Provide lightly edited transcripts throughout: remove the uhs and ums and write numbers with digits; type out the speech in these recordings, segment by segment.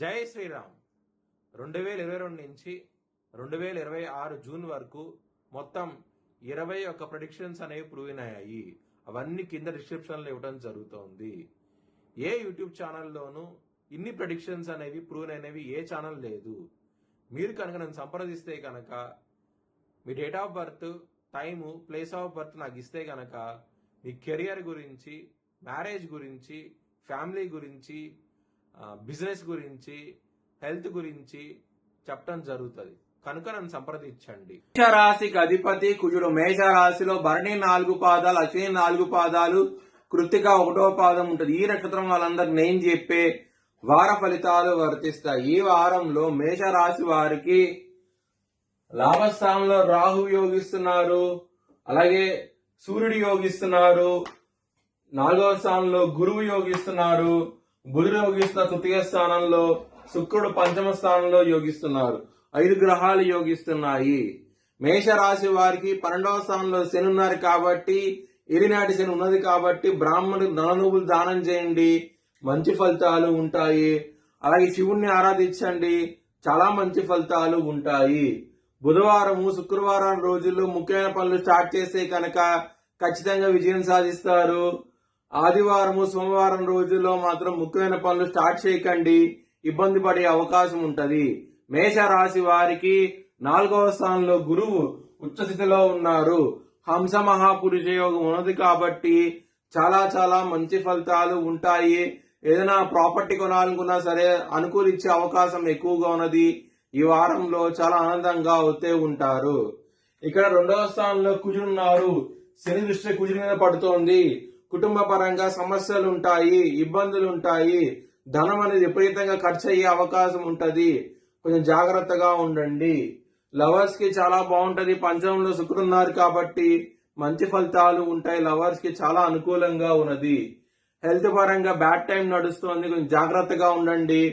జై శ్రీరామ్. 2022 నుంచి 2026 జూన్ వరకు మొత్తం 21 ప్రెడిక్షన్స్ అనేవి ప్రూవ్ అయ్యాయి. అవన్నీ కింద డిస్క్రిప్షన్లో ఇవ్వడం జరుగుతోంది. ఏ యూట్యూబ్ ఛానల్లోనూ ఇన్ని ప్రెడిక్షన్స్ అనేవి ప్రూవ్ అయినవి ఏ ఛానల్ లేదు. మీరు కనుక నన్ను సంప్రదిస్తే కనుక మీ date of birth, time, place of birth నాకు ఇస్తే కనుక మీ కెరియర్ గురించి, మ్యారేజ్ గురించి, ఫ్యామిలీ గురించి, బిజినెస్ గురించి, హెల్త్ గురించి చెప్పడం జరుగుతుంది. కనుక నన్ను సంప్రదించండి. మేషరాశికి అధిపతి కుజుడు. మేషరాశిలో భరణి 4 పాదాలు, అశ్విని 4 పాదాలు, కృత్తిక 1వ పాదం ఉంటుంది. ఈ నక్షత్రం వాళ్ళందరికి నేను చెప్పే వార ఫలితాలు వర్తిస్తాయి. ఈ వారంలో మేషరాశి వారికి లాభస్థానంలో రాహు యోగిస్తున్నారు, అలాగే సూర్యుడు యోగిస్తున్నారు, 4వ స్థానంలో గురువు యోగిస్తున్నారు, బుధుడు యోగిస్తున్న తృతీయ స్థానంలో, శుక్రుడు 5వ స్థానంలో యోగిస్తున్నారు. 5 గ్రహాలు యోగిస్తున్నాయి. మేషరాశి వారికి 12వ స్థానంలో శని ఉన్నారు కాబట్టి, ఎరినాటి శని ఉన్నది కాబట్టి బ్రాహ్మణుడు నలనువ్వులు దానం చేయండి, మంచి ఫలితాలు ఉంటాయి. అలాగే శివుణ్ణి ఆరాధించండి, చాలా మంచి ఫలితాలు ఉంటాయి. బుధవారము, శుక్రవారం రోజుల్లో ముఖ్యమైన పనులు స్టార్ట్ చేస్తే కనుక ఖచ్చితంగా విజయం సాధిస్తారు. ఆదివారము, సోమవారం రోజుల్లో మాత్రం ముఖ్యమైన పనులు స్టార్ట్ చేయకండి, ఇబ్బంది పడే అవకాశం ఉంటది. మేషరాశి వారికి 4వ స్థానంలో గురువు ఉచ్చస్థితిలో ఉన్నారు. హంస మహాపురుష యోగం ఉన్నది కాబట్టి చాలా చాలా మంచి ఫలితాలు ఉంటాయి. ఏదైనా ప్రాపర్టీ కొనాలనుకున్నా సరే అనుకూలించే అవకాశం ఎక్కువగా ఉన్నది. ఈ వారంలో చాలా ఆనందంగా అవుతూ ఉంటారు. ఇక్కడ 2వ స్థానంలో కుజుడు ఉన్నారు. శని దృష్టి కుజుడి మీద పడుతోంది. కుటుంబ పరంగా సమస్యలు ఉంటాయి, ఇబ్బందులు ఉంటాయి. ధనం అనేది విపరీతంగా ఖర్చు అయ్యే అవకాశం ఉంటది. కొంచెం జాగ్రత్తగా ఉండండి. లవర్స్ కి చాలా బాగుంటది. పంచమంలో శుక్రుడు ఉన్నారు కాబట్టి మంచి ఫలితాలు ఉంటాయి. లవర్స్ కి చాలా అనుకూలంగా ఉన్నది. హెల్త్ పరంగా బ్యాడ్ టైం నడుస్తోంది, కొంచెం జాగ్రత్తగా ఉండండి.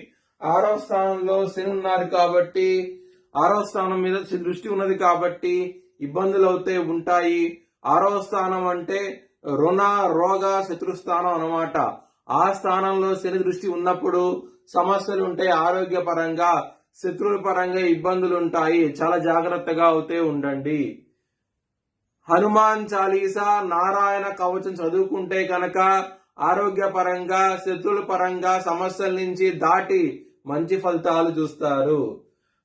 6వ స్థానంలో శని ఉన్నారు కాబట్టి, 6వ స్థానం మీద దృష్టి ఉన్నది కాబట్టి ఇబ్బందులు అవుతే ఉంటాయి. 6వ స్థానం అంటే రుణ, రోగ, శత్రుస్థానం అన్నమాట. ఆ స్థానంలో శని దృష్టి ఉన్నప్పుడు సమస్యలు ఉంటాయి. ఆరోగ్య పరంగా, శత్రువుల పరంగా ఇబ్బందులు ఉంటాయి. చాలా జాగ్రత్తగా అవుతే ఉండండి. హనుమాన్ చాలీసా, నారాయణ కవచం చదువుకుంటే కనుక ఆరోగ్య పరంగా, శత్రువుల పరంగా సమస్యల నుంచి దాటి మంచి ఫలితాలు చూస్తారు.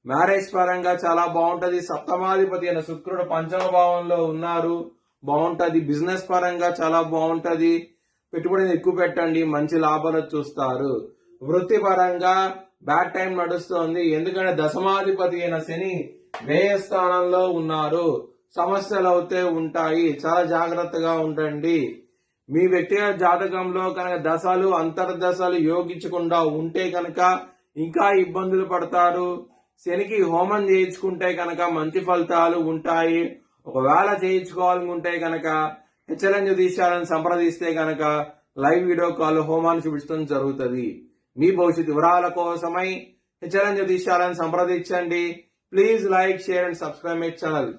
మ్యారేజ్ పరంగా చాలా బాగుంటది. సప్తమాధిపతి అయిన శుక్రుడు 5వ భావంలో ఉన్నారు, బాగుంటది. బిజినెస్ పరంగా చాలా బాగుంటది. పెట్టుబడిని ఎక్కువ పెట్టండి, మంచి లాభాలు చూస్తారు. వృత్తి పరంగా బ్యాడ్ టైం నడుస్తోంది. ఎందుకంటే దశమాధిపతి అయిన శని వ్యయ స్థానంలో ఉన్నారు. సమస్యలు అవుతే ఉంటాయి. చాలా జాగ్రత్తగా ఉండండి. మీ వ్యక్తిగత జాతకంలో కనుక దశలు, అంతర్దశలు యోగించకుండా ఉంటే కనుక ఇంకా ఇబ్బందులు పడతారు. శనికి హోమం చేయించుకుంటే కనుక మంచి ఫలితాలు ఉంటాయి. ఒకవేళ చేయించుకోవాలనుకుంటే కనుక హెచ్చరిక జ్యోతిష్యాలను సంప్రదిస్తే కనుక లైవ్ వీడియో కాల్ హోమాన్ని చూపించడం జరుగుతుంది. మీ భవిష్యత్ వివరాల కోసమై హెచ్చరిక జ్యోతిష్యాలను సంప్రదించండి. Please like, share and subscribe my channel.